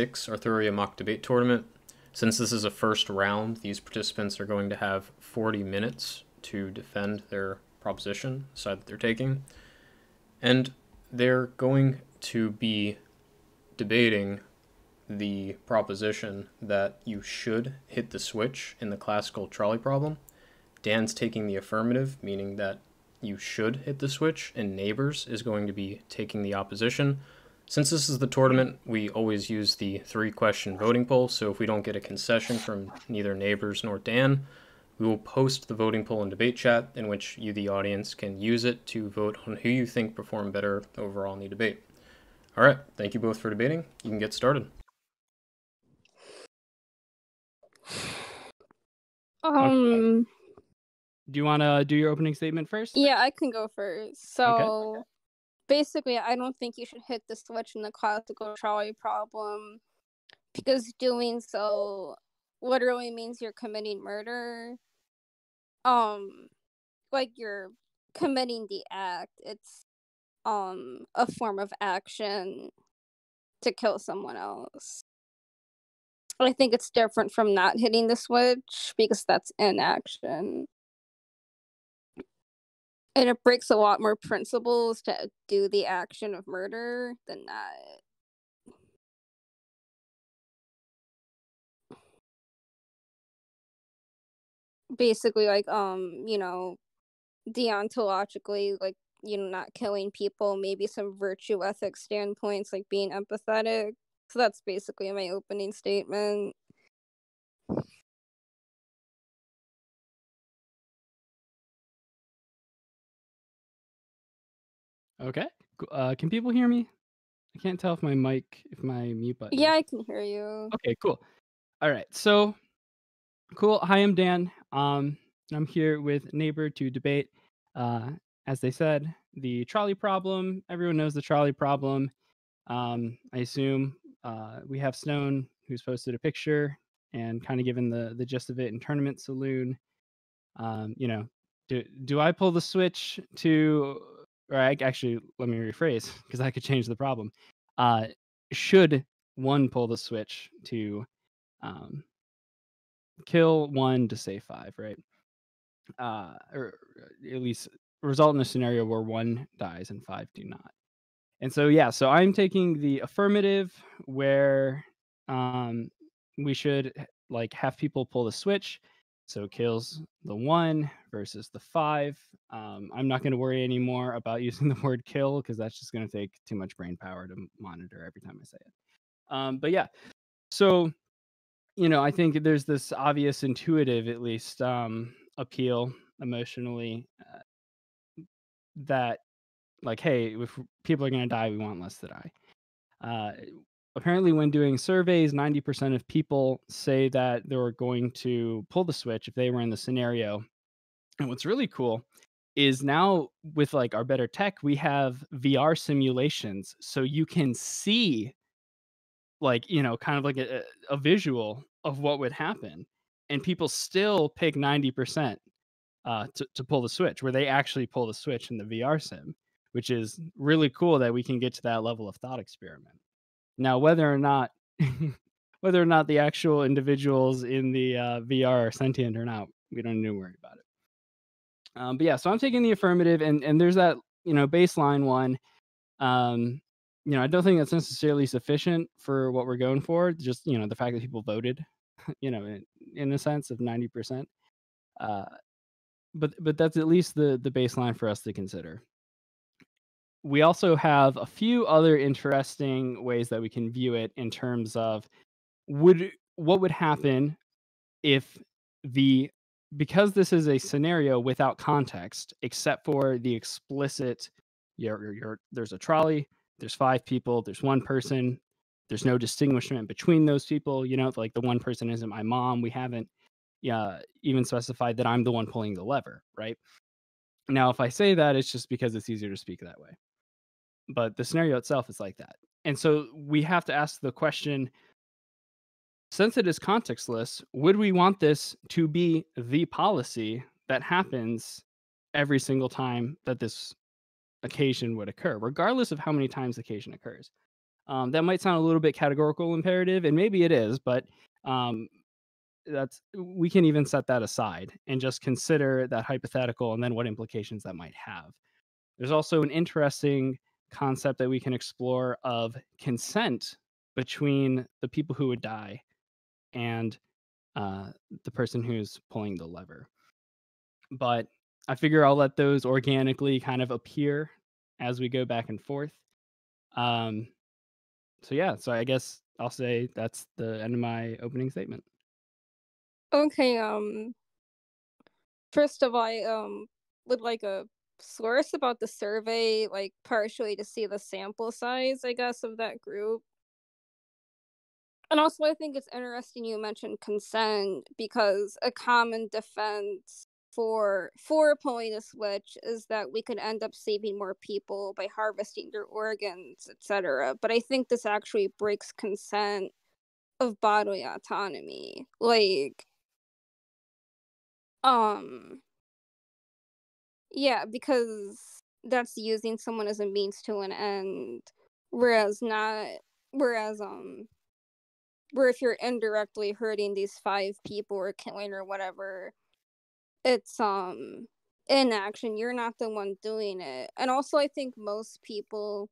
ADT-VI Arthuria mock debate tournament. Since this is a first round, these participants are going to have 40 minutes to defend their proposition, the side that they're taking. And they're going to be debating the proposition that you should hit the switch in the classical trolley problem. Dan's taking the affirmative, meaning that you should hit the switch, and Neighbors is going to be taking the opposition. Since this is the tournament, we always use the 3-question voting poll, so if we don't get a concession from neither Neighbors nor Dan, we will post the voting poll in debate chat, in which you, the audience, can use it to vote on who you think performed better overall in the debate. All right, thank you both for debating. You can get started. Okay. Do you want to do your opening statement first? Yeah, I can go first. So, basically, I don't think you should hit the switch in the classical trolley problem, because doing so literally means you're committing murder. Like, you're committing the act. It's a form of action to kill someone else. I think it's different from not hitting the switch, because that's inaction. And it breaks a lot more principles to do the action of murder than that. Basically, like, deontologically, like, not killing people, maybe some virtue ethic standpoints, like being empathetic. So that's basically my opening statement. Okay. Can people hear me? I can't tell if my mute button. Yeah, I can hear you. Okay, cool. All right. So cool. Hi, I'm Dan. I'm here with Neighbor to debate. As they said, the trolley problem. Everyone knows the trolley problem. I assume we have Stone, who's posted a picture and kind of given the gist of it in Tournament Saloon. Do I pull the switch to, or actually, let me rephrase, because I could change the problem. Should one pull the switch to kill one to save 5, right? Or at least result in a scenario where 1 dies and 5 do not. And so, yeah, so I'm taking the affirmative, where we should have people pull the switch, so it kills the 1 versus the 5. I'm not going to worry anymore about using the word kill, because that's just going to take too much brain power to monitor every time I say it. But yeah, so I think there's this obvious, intuitive, at least, appeal emotionally, that, like, hey, if people are going to die, we want less to die. Apparently, when doing surveys, 90% of people say that they were going to pull the switch if they were in the scenario. And what's really cool is now, with our better tech, we have VR simulations, so you can see kind of like a visual of what would happen, and people still pick 90% to pull the switch, where they actually pull the switch in the VR sim, which is really cool that we can get to that level of thought experiment. Now, whether or not the actual individuals in the VR are sentient or not, we don't need to worry about it. But yeah, so I'm taking the affirmative, and there's that baseline one. I don't think that's necessarily sufficient for what we're going for. Just the fact that people voted, in a sense of 90%. But that's at least the baseline for us to consider. We also have a few other interesting ways that we can view it, in terms of what would happen if because this is a scenario without context, except for the explicit, there's a trolley, there's 5 people, there's 1 person, there's no distinguishment between those people. Like, the 1 person isn't my mom. We haven't even specified that I'm the one pulling the lever, right? Now, if I say that, it's just because it's easier to speak that way. But the scenario itself is like that. And so we have to ask the question, since it is contextless, would we want this to be the policy that happens every single time that this occasion would occur, regardless of how many times the occasion occurs? That might sound a little bit categorical imperative, and maybe it is, but we can even set that aside and just consider that hypothetical and then what implications that might have. There's also an interesting concept that we can explore of consent between the people who would die and the person who's pulling the lever. But I figure I'll let those organically kind of appear as we go back and forth. So yeah, so I guess I'll say that's the end of my opening statement. Okay, first of all, I would like a source about the survey, like partially to see the sample size, I guess, of that group. And also, I think it's interesting you mentioned consent because a common defense for pulling a switch is that we could end up saving more people by harvesting their organs, etc. But I think this actually breaks consent of bodily autonomy. Like, yeah, because that's using someone as a means to an end, whereas where if you're indirectly hurting these 5 people or killing or whatever, it's inaction. You're not the one doing it. And also, I think most people,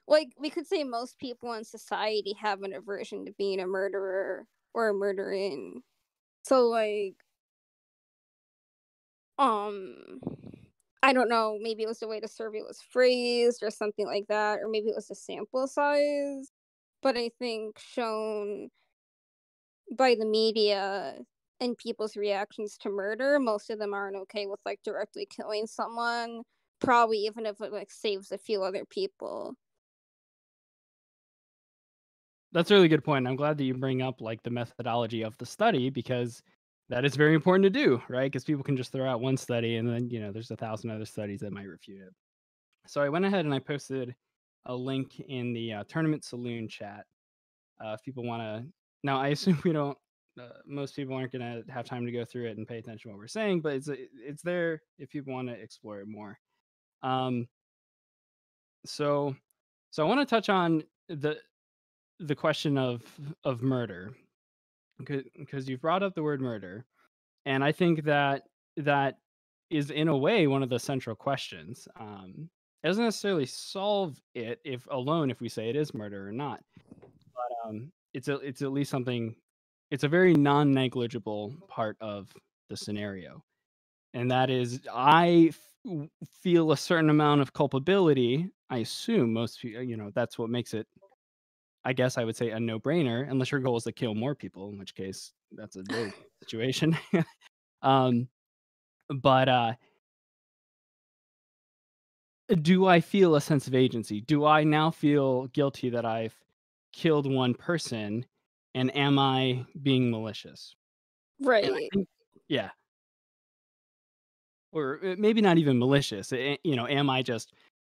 like, we could say most people in society have an aversion to being a murderer or murdering. So, like, I don't know, maybe it was the way the survey was phrased or something like that, or maybe it was the sample size. But I think shown by the media and people's reactions to murder, most of them aren't okay with like directly killing someone, probably even if it like saves a few other people. That's a really good point. I'm glad that you bring up like the methodology of the study because that is very important to do, right? Because people can just throw out one study and then, there's 1,000 other studies that might refute it. So I went ahead and I posted a link in the tournament saloon chat. If people want to, now I assume we don't, most people aren't going to have time to go through it and pay attention to what we're saying, but it's there if people want to explore it more. So I want to touch on the question of murder because you've brought up the word murder, and I think that is in a way one of the central questions. It doesn't necessarily solve it if we say it is murder or not, but it's at least something. It's a very non-negligible part of the scenario, and that is feel a certain amount of culpability. I assume most people, that's what makes it, I guess I would say, a no-brainer, unless your goal is to kill more people, in which case that's a very different situation. But do I feel a sense of agency? Do I now feel guilty that I've killed one person, and am I being malicious? And I Right. think, yeah, or maybe not even malicious. Am I just,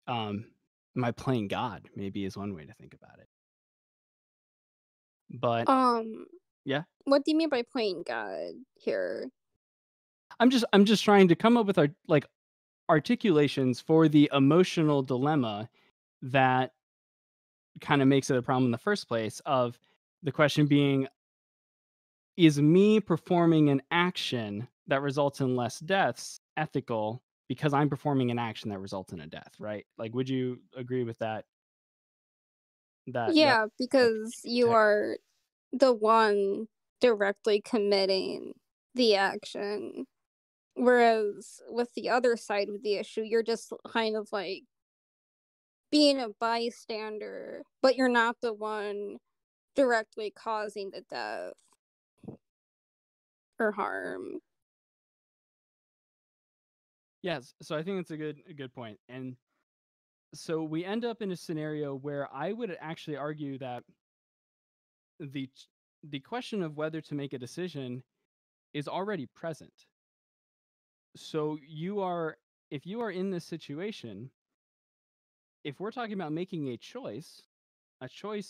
am I playing God? Maybe is one way to think about it. But yeah. What do you mean by playing God here? I'm just trying to come up with articulations for the emotional dilemma that kind of makes it a problem in the first place, of the question being, is me performing an action that results in less deaths ethical because I'm performing an action that results in a death, right? Like, would you agree with that? Yeah, because you are the one directly committing the action. Whereas with the other side of the issue, you're just kind of like being a bystander, but you're not the one directly causing the death or harm. Yes, so I think that's a good point. And so we end up in a scenario where I would actually argue that the question of whether to make a decision is already present. So if you are in this situation, if we're talking about making a choice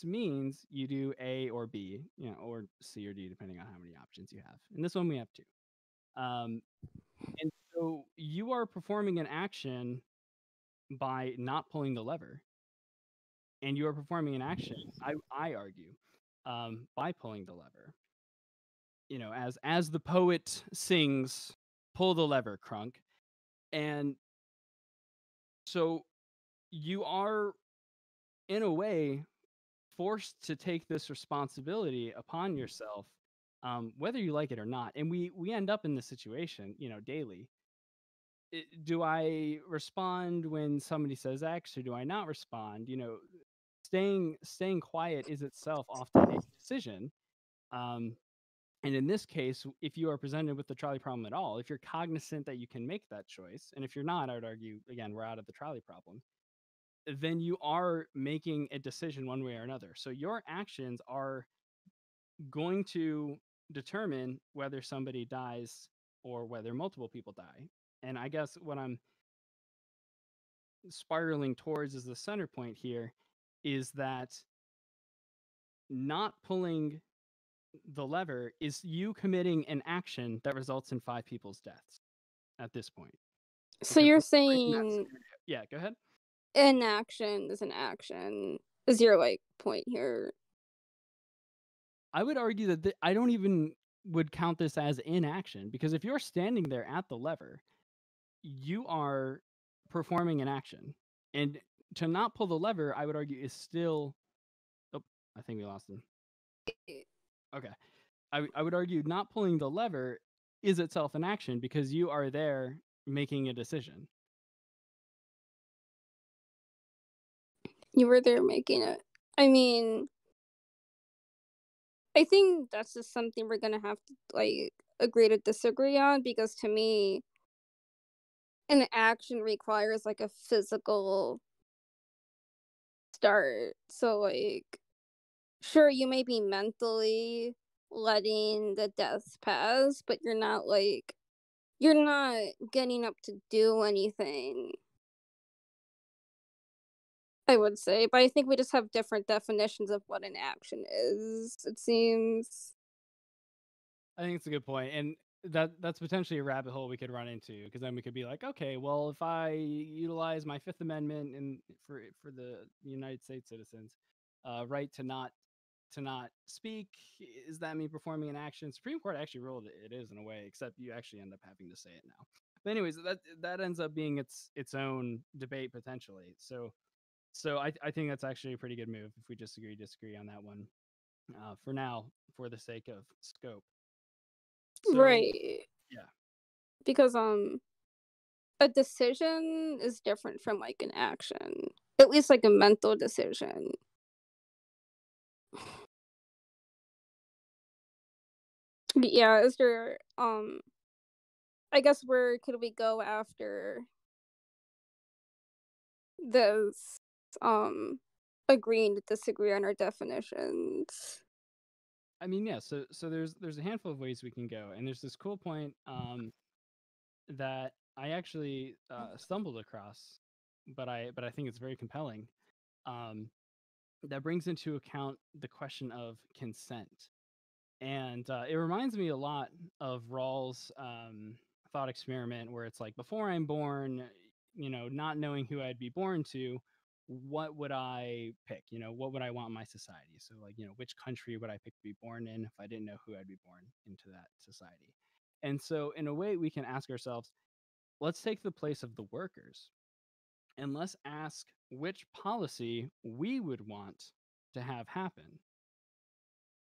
means you do A or B, or C or D, depending on how many options you have. In this one, we have 2. And so you are performing an action by not pulling the lever. and you are performing an action, I argue, by pulling the lever. As the poet sings, "Pull the lever, Crunk," and so you are, in a way, forced to take this responsibility upon yourself, whether you like it or not. And we end up in this situation, daily. Do I respond when somebody says X, or do I not respond? Staying quiet is itself often a decision. Um, and in this case, if you are presented with the trolley problem at all, if you're cognizant that you can make that choice, and if you're not, I would argue, again, we're out of the trolley problem, then you are making a decision one way or another. So your actions are going to determine whether somebody dies or whether multiple people die. And I guess what I'm spiraling towards as the center point here is that not pulling the lever is you committing an action that results in 5 people's deaths at this point. So Because you're in that saying scenario- yeah, go ahead. inaction is an action is your point here. I would argue that I don't even would count this as inaction, because if you're standing there at the lever, you are performing an action. And to not pull the lever, I would argue, is still... Oh, I think we lost him. Okay. I would argue not pulling the lever is itself an action, because you are there making a decision. You were there making it. I mean, I think that's just something we're gonna have to agree to disagree on, because to me, an action requires a physical start. So sure, you may be mentally letting the deaths pass, but you're not getting up to do anything, I would say. But I think we just have different definitions of what an action is, it seems. I think it's a good point, and that's potentially a rabbit hole we could run into, because then we could be like, okay, well, if I utilize my Fifth Amendment and for the United States citizens, right to not speak, is that me performing an action? Supreme Court actually ruled it is, in a way, except you actually end up having to say it now. But anyways, that ends up being its own debate potentially. So I think that's actually a pretty good move if we disagree on that one, for now, for the sake of scope. So, Right. yeah. Because a decision is different from an action. At least a mental decision. Yeah, is there I guess where could we go after this agreeing to disagree on our definitions? I mean, yeah, so there's a handful of ways we can go, and there's this cool point that I actually stumbled across, but I think it's very compelling. That brings into account the question of consent, and it reminds me a lot of Rawls' thought experiment, where it's like, before I'm born, not knowing who I'd be born to, what would I pick? What would I want in my society? So, which country would I pick to be born in if I didn't know who I'd be born into that society? And so, in a way, we can ask ourselves, let's take the place of the workers, and let's ask which policy we would want to have happen.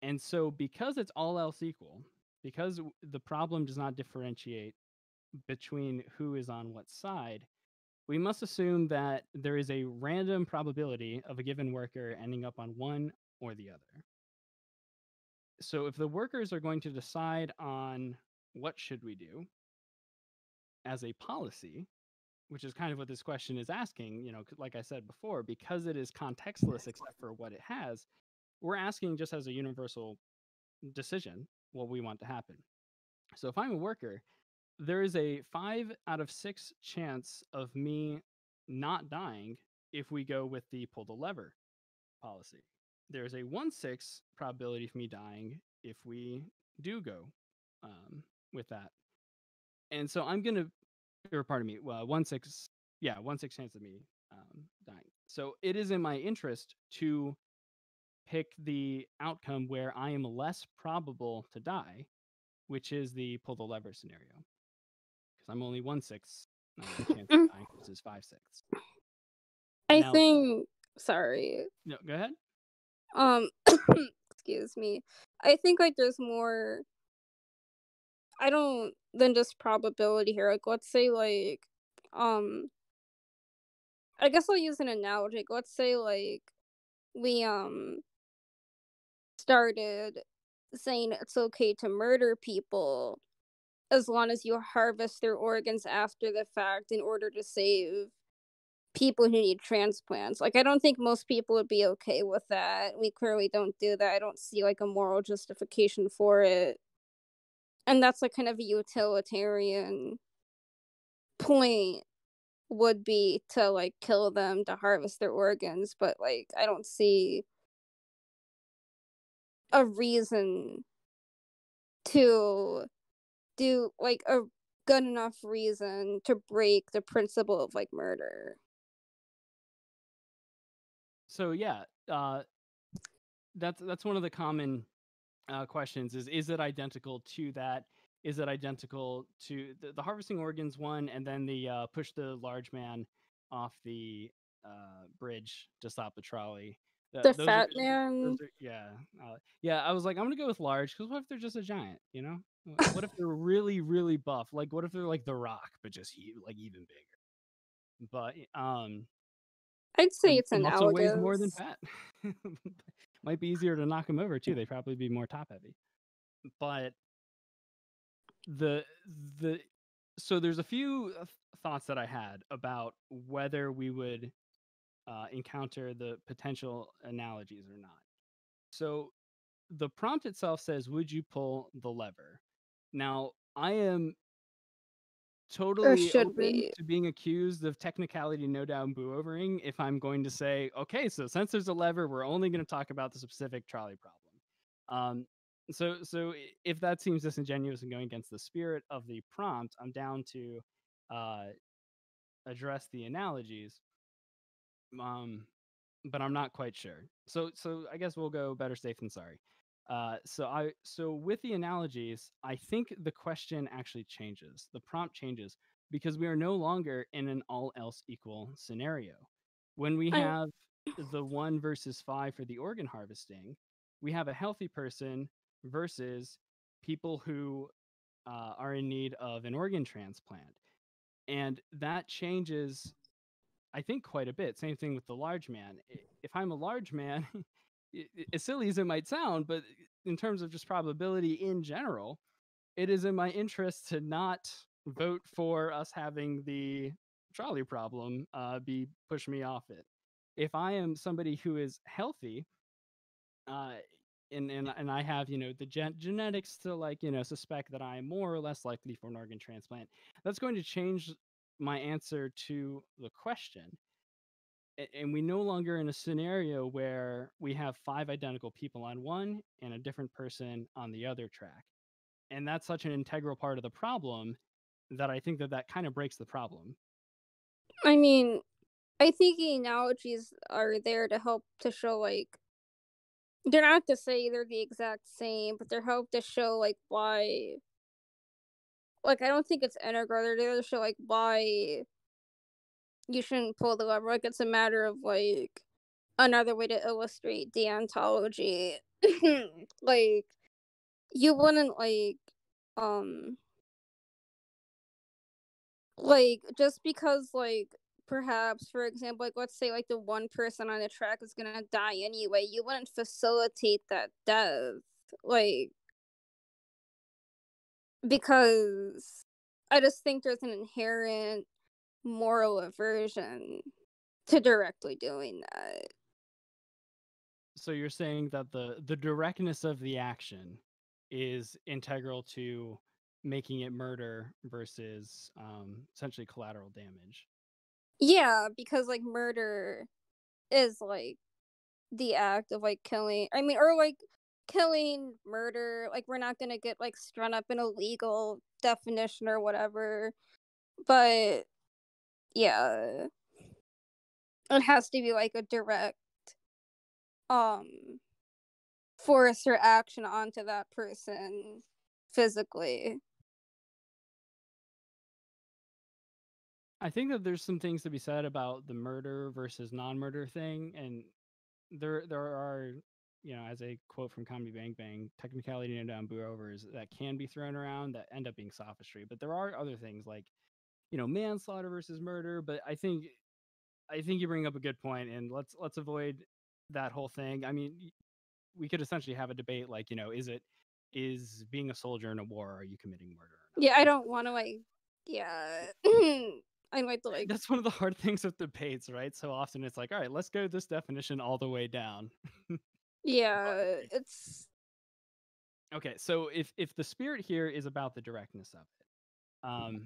And so, because it's all else equal, because the problem does not differentiate between who is on what side, we must assume that there is a random probability of a given worker ending up on one or the other. So if the workers are going to decide on what should we do as a policy, which is kind of what this question is asking, like I said before, because it is contextless except for what it has, we're asking just as a universal decision what we want to happen. So if I'm a worker, there is a 5 out of 6 chance of me not dying if we go with the pull the lever policy. There's a 1/6 probability of me dying if we do go with that. And so I'm going to, or pardon me, 1/6 chance of me dying. So it is in my interest to pick the outcome where I am less probable to die, which is the pull the lever scenario. Because I'm only 1/6 chance of dying versus 5/6. I Now- think. Sorry. No, go ahead. Excuse me. I think like there's more. I don't than just probability here. Like, let's say like, I guess I'll use an analogy. Like, let's say like we started saying it's okay to murder people as long as you harvest their organs after the fact in order to save people who need transplants. Like, I don't think most people would be okay with that. We clearly don't do that. I don't see like a moral justification for it. And that's like kind of a utilitarian point would be to like kill them to harvest their organs, but like I don't see a reason to do like a good enough reason to break the principle of like murder. So yeah, that's one of the common questions is it identical to that? Is it identical to the harvesting organs one, and then the push the large man off the bridge to stop the trolley? The fat man. Yeah. I was like, I'm gonna go with large because what if they're just a giant? You know, what if they're really really buff? Like, what if they're like the Rock, but just like even bigger? But I'd say it's and also weighs analogous. more than fat. Might be easier to knock them over too. They'd probably be more top heavy. But so there's a few thoughts that I had about whether we would encounter the potential analogies or not. So the prompt itself says, "Would you pull the lever?" Now I am totally open to being accused of technicality, no doubt, and boo-overing if I'm going to say, okay, so since there's a lever, we're only going to talk about the specific trolley problem. So if that seems disingenuous and going against the spirit of the prompt, I'm down to address the analogies. But I'm not quite sure. So I guess we'll go better safe than sorry. So with the analogies, I think the question actually changes. The prompt changes because we are no longer in an all else equal scenario. When we have the 1 versus 5 for the organ harvesting, we have a healthy person versus people who are in need of an organ transplant. And that changes, I think, quite a bit. Same thing with the large man. If I'm a large man, as silly as it might sound, but in terms of just probability in general, it is in my interest to not vote for us having the trolley problem be push me off it. If I am somebody who is healthy, and I have the genetics to like suspect that I am more or less likely for an organ transplant, that's going to change my answer to the question. And we no longer in a scenario where we have 5 identical people on one and a different person on the other track. And that's such an integral part of the problem that I think that kind of breaks the problem. I mean, I think the analogies are there to help to show like they're not to say they're the exact same, but they're help to show like why. Like, I don't think it's integral. They're there to show like why you shouldn't pull the lever. Like, it's a matter of like another way to illustrate deontology. Like, you wouldn't like just because like perhaps, for example, like let's say like the one person on the track is gonna die anyway, you wouldn't facilitate that death, like, because I just think there's an inherent moral aversion to directly doing that. So you're saying that the directness of the action is integral to making it murder versus essentially collateral damage. Yeah, because like murder is like the act of like killing. I mean, or like killing, murder. Like, we're not gonna get like strung up in a legal definition or whatever. But yeah. It has to be like a direct force or action onto that person physically. I think that there's some things to be said about the murder versus non-murder thing, and there are, you know, as a quote from Comedy Bang Bang, technicality and down overs that can be thrown around that end up being sophistry. But there are other things like, you know, manslaughter versus murder. But I think you bring up a good point, and let's avoid that whole thing. I mean, we could essentially have a debate like, you know, is being a soldier in a war, are you committing murder or not? Yeah, I don't want to like, yeah. I might like. That's one of the hard things with debates, right? So often it's like, all right, let's go this definition all the way down. Yeah, it's okay. So if the spirit here is about the directness of it,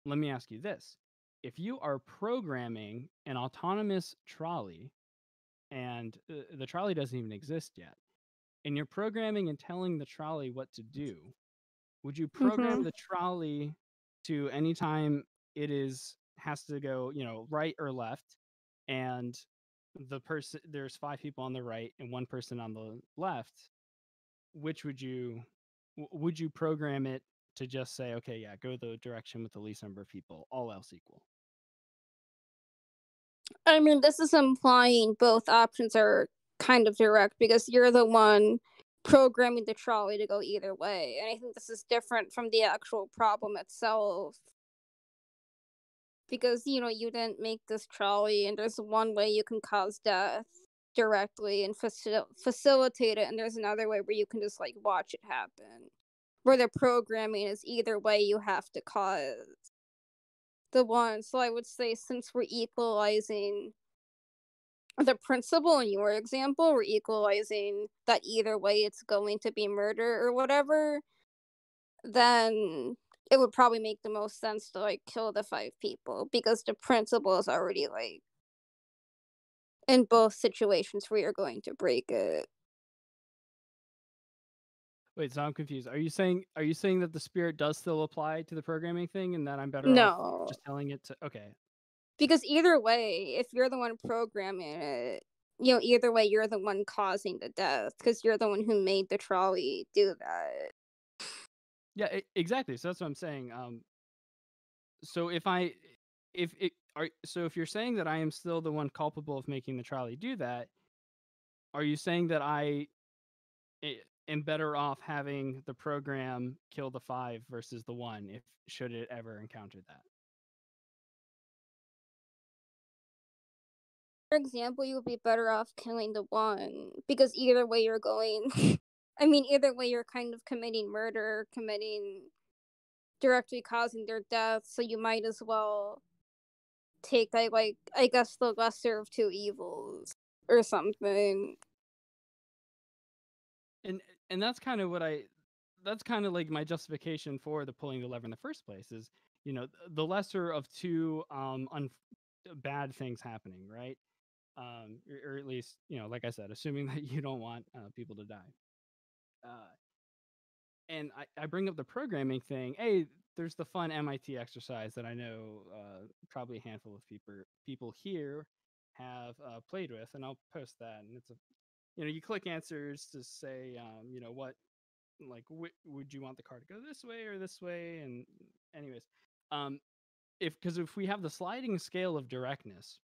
let me ask you this: if you are programming an autonomous trolley, and the trolley doesn't even exist yet, and you're programming and telling the trolley what to do, would you program the trolley to anytime it has to go, you know, right or left, and there's 5 people on the right and 1 person on the left? Which would you program it to just say, okay, yeah, go the direction with the least number of people, all else equal? I mean, this is implying both options are kind of direct because you're the one programming the trolley to go either way. And I think this is different from the actual problem itself. Because, you know, you didn't make this trolley, and there's one way you can cause death directly and facilitate it, and there's another way where you can just, like, watch it happen. Where the programming is either way you have to cause the one. So I would say, since we're equalizing the principle in your example, we're equalizing that either way it's going to be murder or whatever, then it would probably make the most sense to like kill the 5 people because the principle is already like in both situations where you're going to break it. Wait, so I'm confused. Are you saying that the spirit does still apply to the programming thing, and that I'm better off No, just telling it to? Okay. because either way, if you're the one programming it, you know, either way you're the one causing the death because you're the one who made the trolley do that. Yeah, exactly. So that's what I'm saying. So if you're saying that I am still the one culpable of making the trolley do that, are you saying that I am better off having the program kill the 5 versus the 1 if should it ever encounter that? For example, you would be better off killing the 1 because either way you're going I mean, either way you're kind of committing murder, directly causing their death, so you might as well take I guess the lesser of 2 evils or something. And that's kind of that's kind of like my justification for the pulling the lever in the first place is, you know, the lesser of 2 bad things happening, right? Or at least, you know, like I said, assuming that you don't want people to die. And I bring up the programming thing. Hey, there's the fun MIT exercise that I know probably a handful of people here have played with, and I'll post that. And it's you know, you click answers to say, you know, what, like, would you want the car to go this way or this way? And anyways, if we have the sliding scale of directness,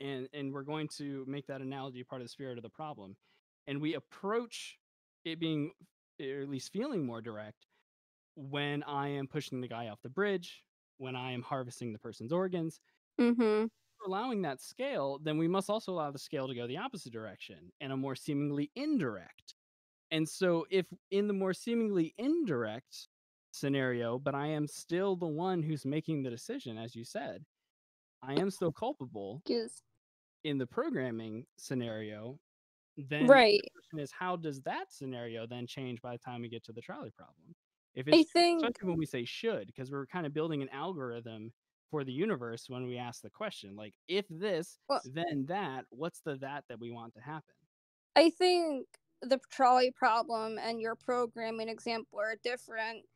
and we're going to make that analogy part of the spirit of the problem, and we approach it being, or at least feeling, more direct when I am pushing the guy off the bridge, when I am harvesting the person's organs. Mhm. Allowing that scale, then we must also allow the scale to go the opposite direction and a more seemingly indirect. And so if in the more seemingly indirect scenario, but I am still the one who's making the decision, as you said, I am still culpable Just in the programming scenario, then right. the question is, how does that scenario then change by the time we get to the trolley problem? If I it's, think especially when we say should, because we're kind of building an algorithm for the universe when we ask the question, like, if this, well, then that, what's the that we want to happen? I think the trolley problem and your programming example are different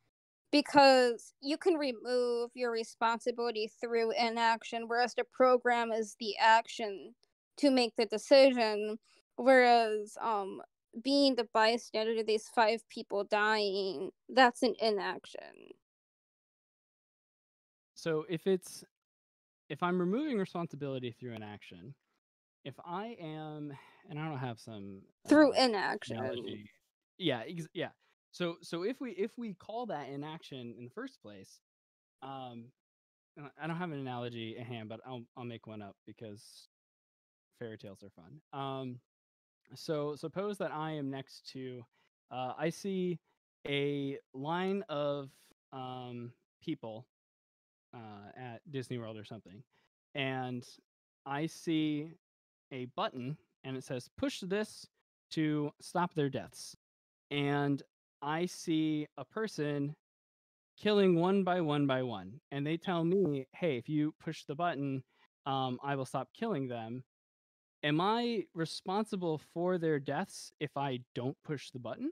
because you can remove your responsibility through inaction, whereas the program is the action to make the decision, whereas being the bystander to these 5 people dying, that's an inaction. So if I'm removing responsibility through inaction, if I am, and I don't have some Through inaction. analogy. Yeah, yeah. So if we call that inaction in the first place, I don't have an analogy at hand, but I'll make one up because fairy tales are fun. So suppose that I am next to, I see a line of people at Disney World or something, and I see a button and it says push this to stop their deaths, and I see a person killing one by one, and they tell me, hey, if you push the button, I will stop killing them. Am I responsible for their deaths if I don't push the button?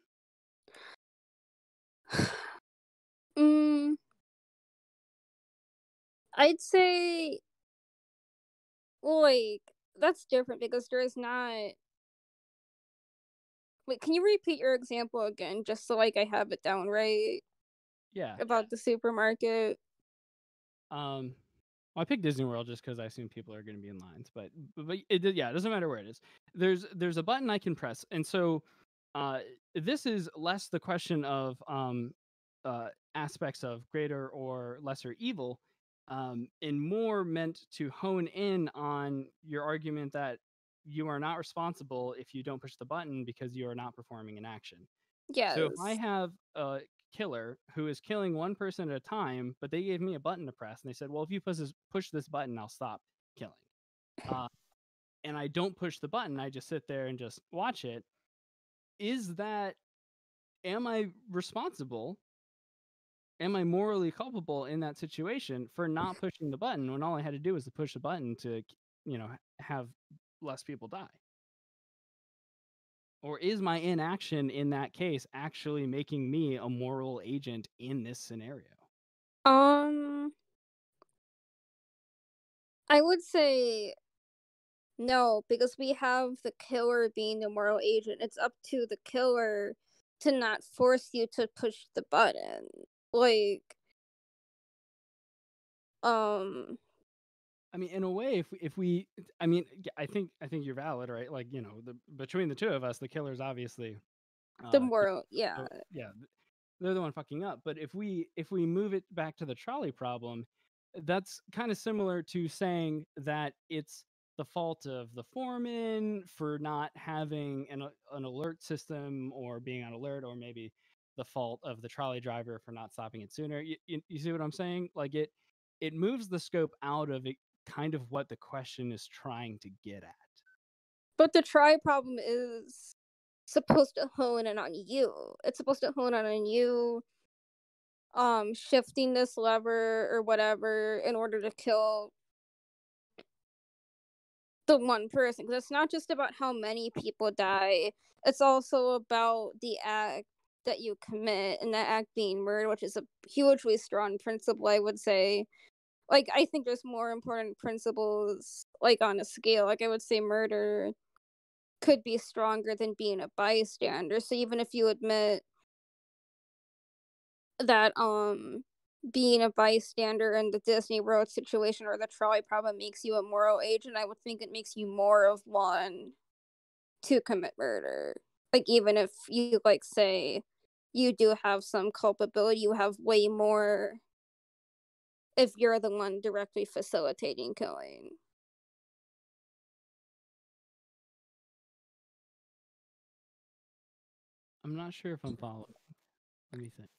I'd say, like, that's different because there's not. Wait, can you repeat your example again, just so like I have it down right? Yeah. About the supermarket. Well, I picked Disney World just because I assume people are going to be in lines, but it doesn't matter where it is. There's a button I can press, and so this is less the question of aspects of greater or lesser evil, and more meant to hone in on your argument that you are not responsible if you don't push the button because you are not performing an action. Yes. So if I have a killer who is killing one person at a time, but they gave me a button to press, and they said, well, if you push this button, I'll stop killing. And I don't push the button, I just sit there and just watch it. Am I responsible? Am I morally culpable in that situation for not pushing the button when all I had to do was to push the button to, have less people die? Or is my inaction in that case actually making me a moral agent in this scenario? I would say no, because we have the killer being the moral agent. It's up to the killer to not force you to push the button. Like, I mean, in a way, if we, I mean, I think you're valid, right? Like, between the two of us, the killer's obviously the moral, yeah. Yeah, they're the one fucking up. But if we move it back to the trolley problem, that's kind of similar to saying that it's the fault of the foreman for not having an alert system or being on alert, or maybe the fault of the trolley driver for not stopping it sooner. You see what I'm saying? Like it moves the scope out of it, kind of what the question is trying to get at. But the trolley problem is supposed to hone in on you. It's supposed to hone in on you shifting this lever or whatever in order to kill the one person, because it's not just about how many people die, it's also about the act that you commit, and that act being murder, which is a hugely strong principle, I would say. Like, I think there's more important principles, like, on a scale. Like, I would say murder could be stronger than being a bystander. So even if you admit that being a bystander in the Disney World situation or the trolley problem makes you a moral agent, I would think it makes you more of one to commit murder. Like, even if you, like, say you do have some culpability, you have way more if you're the one directly facilitating killing. I'm not sure if I'm following. Let me think.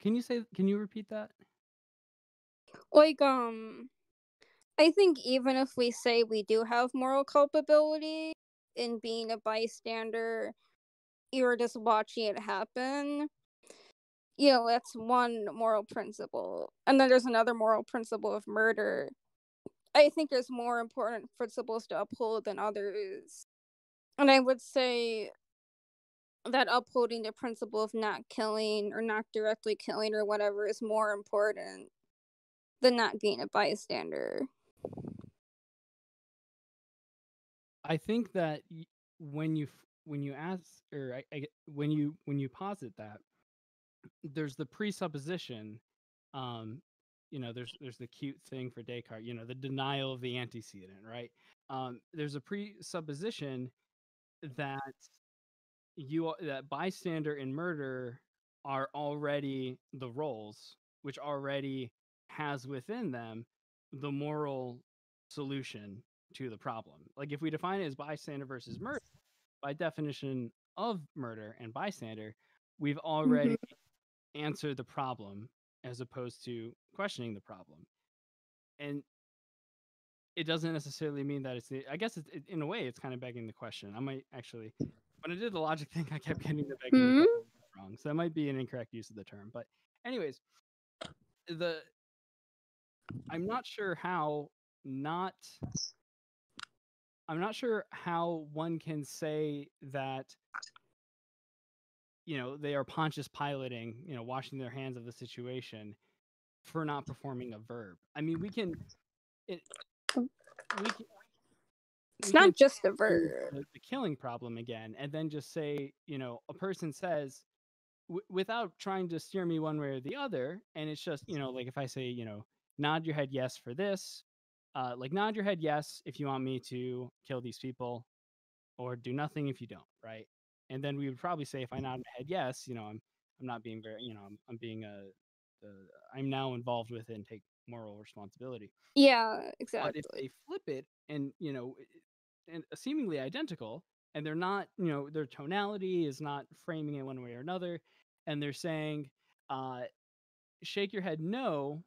Can you repeat that? Like, I think even if we say we do have moral culpability in being a bystander, you're just watching it happen, that's one moral principle. And then there's another moral principle of murder. I think there's more important principles to uphold than others. And I would say that upholding the principle of not killing or not directly killing or whatever is more important than not being a bystander. I think that when you ask, or when you posit that, there's the presupposition, there's the cute thing for Descartes, the denial of the antecedent, right? There's a presupposition that that bystander and murder are already the roles, which already has within them the moral solution to the problem. Like if we define it as bystander versus murder, by definition of murder and bystander, we've already answered the problem as opposed to questioning the problem. And it doesn't necessarily mean that I guess in a way it's kind of begging the question. I might actually, when I did the logic thing, I kept getting the begging the question wrong. So that might be an incorrect use of the term. But anyways, I'm not sure how one can say that, they are Pontius Pilating, washing their hands of the situation for not performing a verb. I mean, it's not just a verb. The killing problem again, and then just say, a person says, without trying to steer me one way or the other, and it's just, like if I say, nod your head yes for this, like nod your head yes if you want me to kill these people, or do nothing if you don't, right? And then we would probably say, if I nod my head yes, I'm not being very, I'm being I'm now involved with it and take moral responsibility. Yeah, exactly. But if they flip it and and seemingly identical, and they're not, their tonality is not framing it one way or another, and they're saying, shake your head no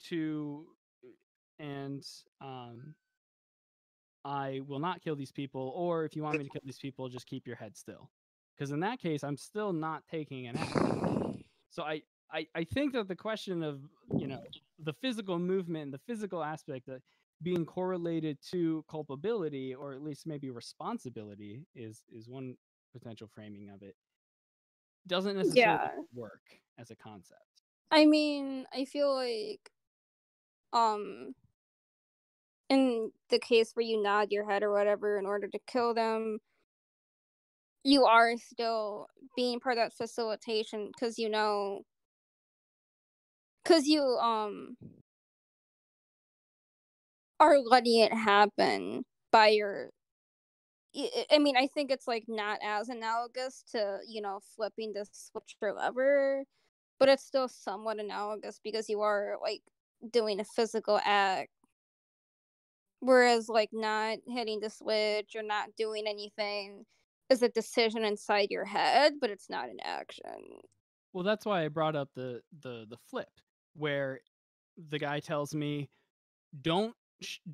to, and I will not kill these people, or if you want me to kill these people, just keep your head still. Because in that case, I'm still not taking an action. So I think that the question of, the physical movement, the physical aspect, that being correlated to culpability, or at least maybe responsibility, is one potential framing of it, doesn't necessarily work as a concept. I mean, I feel like in the case where you nod your head or whatever in order to kill them, you are still being part of that facilitation because you are letting it happen by your. I mean, I think it's like not as analogous to, flipping the switch or lever, but it's still somewhat analogous because you are like doing a physical act. Whereas like not hitting the switch or not doing anything is a decision inside your head, but it's not an action. Well, that's why I brought up the flip, where the guy tells me, don't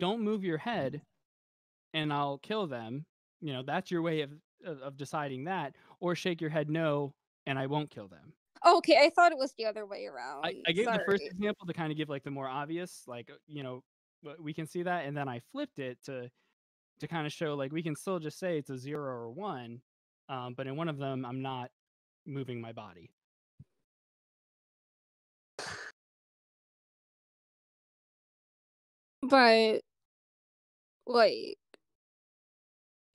move your head and I'll kill them. That's your way of deciding that, or shake your head no and I won't kill them. Okay, I thought it was the other way around. I gave the first example to kind of give like the more obvious, like, we can see that, and then I flipped it to kind of show like we can still just say it's a 0 or 1, but in one of them I'm not moving my body. But like,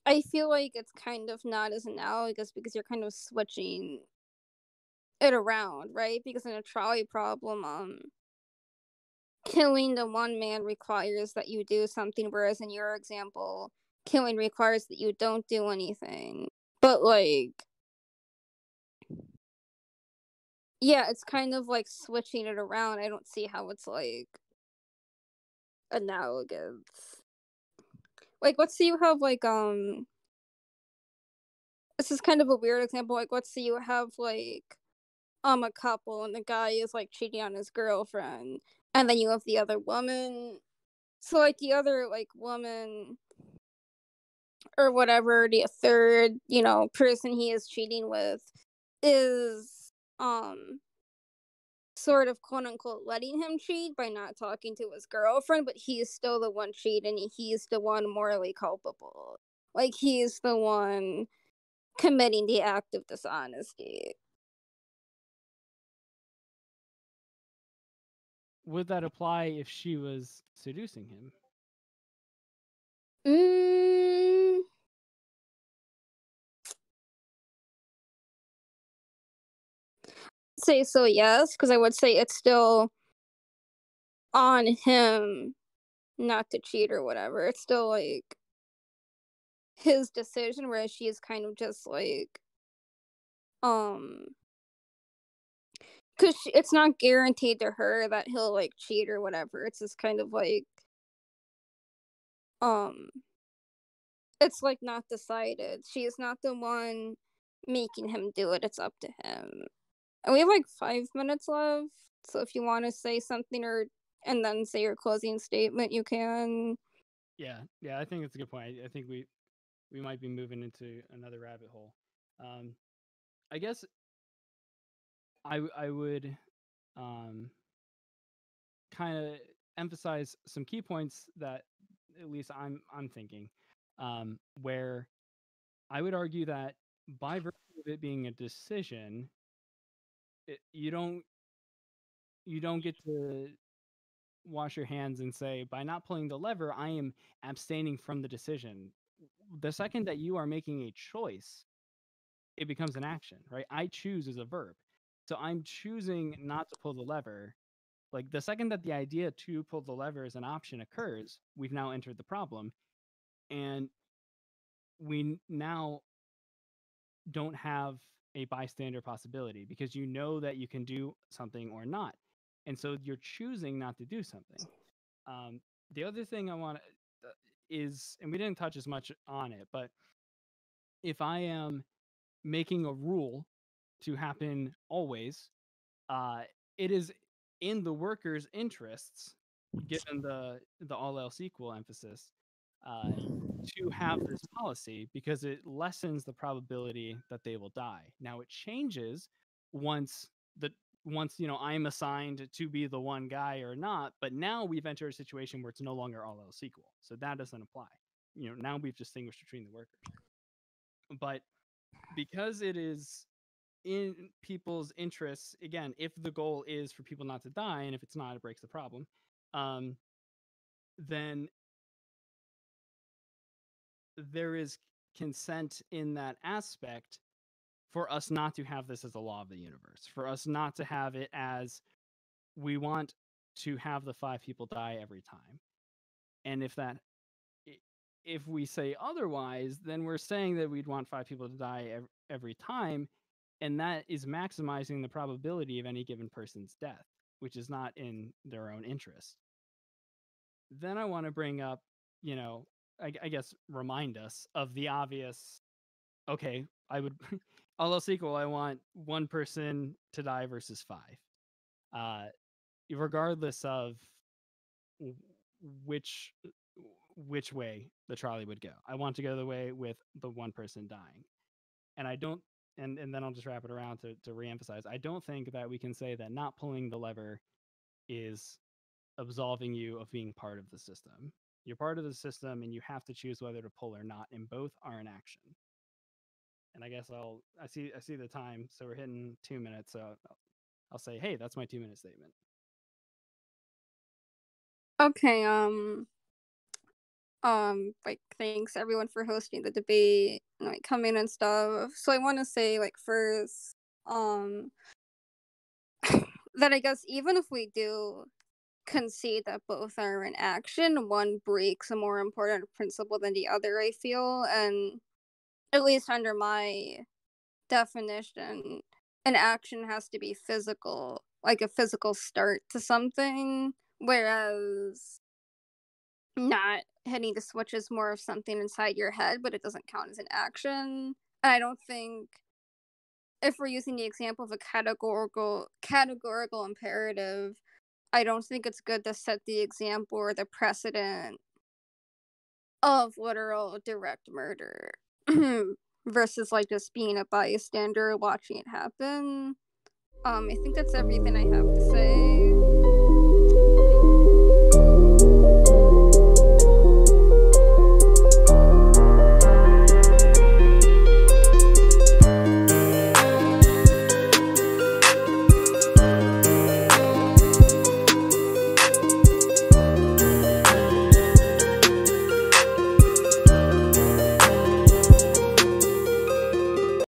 I feel like it's kind of not as analogous because you're kind of switching it around, right? Because in a trolley problem, killing the one man requires that you do something, whereas in your example, killing requires that you don't do anything. But like, yeah, it's kind of like switching it around. I don't see how it's like analogous. Like, let's say you have like this is kind of a weird example. Like, let's say you have like a couple and the guy is like cheating on his girlfriend, and then you have the other woman. So like the other like woman or whatever, the third, person he is cheating with is sort of quote unquote letting him cheat by not talking to his girlfriend, but he's still the one cheating and he's the one morally culpable. Like, he's the one committing the act of dishonesty. Would that apply if she was seducing him? Say so, yes, because I would say it's still on him not to cheat or whatever. It's still like his decision, whereas she is kind of just like because it's not guaranteed to her that he'll like cheat or whatever. It's just kind of like it's like not decided. She is not the one making him do it. It's up to him. And we have like 5 minutes left, so if you want to say something and then say your closing statement, you can. Yeah, I think it's a good point. I think we might be moving into another rabbit hole. I guess I would kind of emphasize some key points that at least I'm thinking, where I would argue that by virtue of it being a decision, you don't get to wash your hands and say, by not pulling the lever, I am abstaining from the decision. The second that you are making a choice, it becomes an action, right? I choose is a verb. So I'm choosing not to pull the lever. Like, the second that the idea to pull the lever as an option occurs, we've now entered the problem. And we now don't have a bystander possibility, because you know that you can do something or not. And so you're choosing not to do something. The other thing I want is, and we didn't touch as much on it, but if I am making a rule to happen always, it is in the workers' interests, given the all else equal emphasis, to have this policy, because it lessens the probability that they will die. Now, it changes once I'm assigned to be the one guy or not, but now we've entered a situation where it's no longer all else equal, so that doesn't apply. Now we've distinguished between the workers. But because it is in people's interests, again, if the goal is for people not to die, and if it's not, it breaks the problem, then there is consent in that aspect for us not to have this as a law of the universe, for us not to have it as we want to have the 5 people die every time. And if we say otherwise, then we're saying that we'd want 5 people to die every time, and that is maximizing the probability of any given person's death, which is not in their own interest. Then I want to bring up, I guess, remind us of the obvious. Okay, I would, all else equal, I want 1 person to die versus 5. Regardless of which way the trolley would go, I want to go the way with the 1 person dying. And I don't, and then I'll just wrap it around to reemphasize, I don't think that we can say that not pulling the lever is absolving you of being part of the system. You're part of the system, and you have to choose whether to pull or not, and both are an action. And I guess I see the time, so we're hitting 2 minutes, so I'll say, hey, that's my 2-minute statement. Okay, like, thanks everyone for hosting the debate and like coming and stuff. So I want to say, like, first, that I guess even if we do concede that both are in action, one breaks a more important principle than the other, I feel. And at least under my definition, an action has to be physical, like a physical start to something, whereas not hitting the switch is more of something inside your head, but it doesn't count as an action. And I don't think, if we're using the example of a categorical imperative, I don't think it's good to set the example or the precedent of literal direct murder versus like just being a bystander watching it happen. I think that's everything I have to say.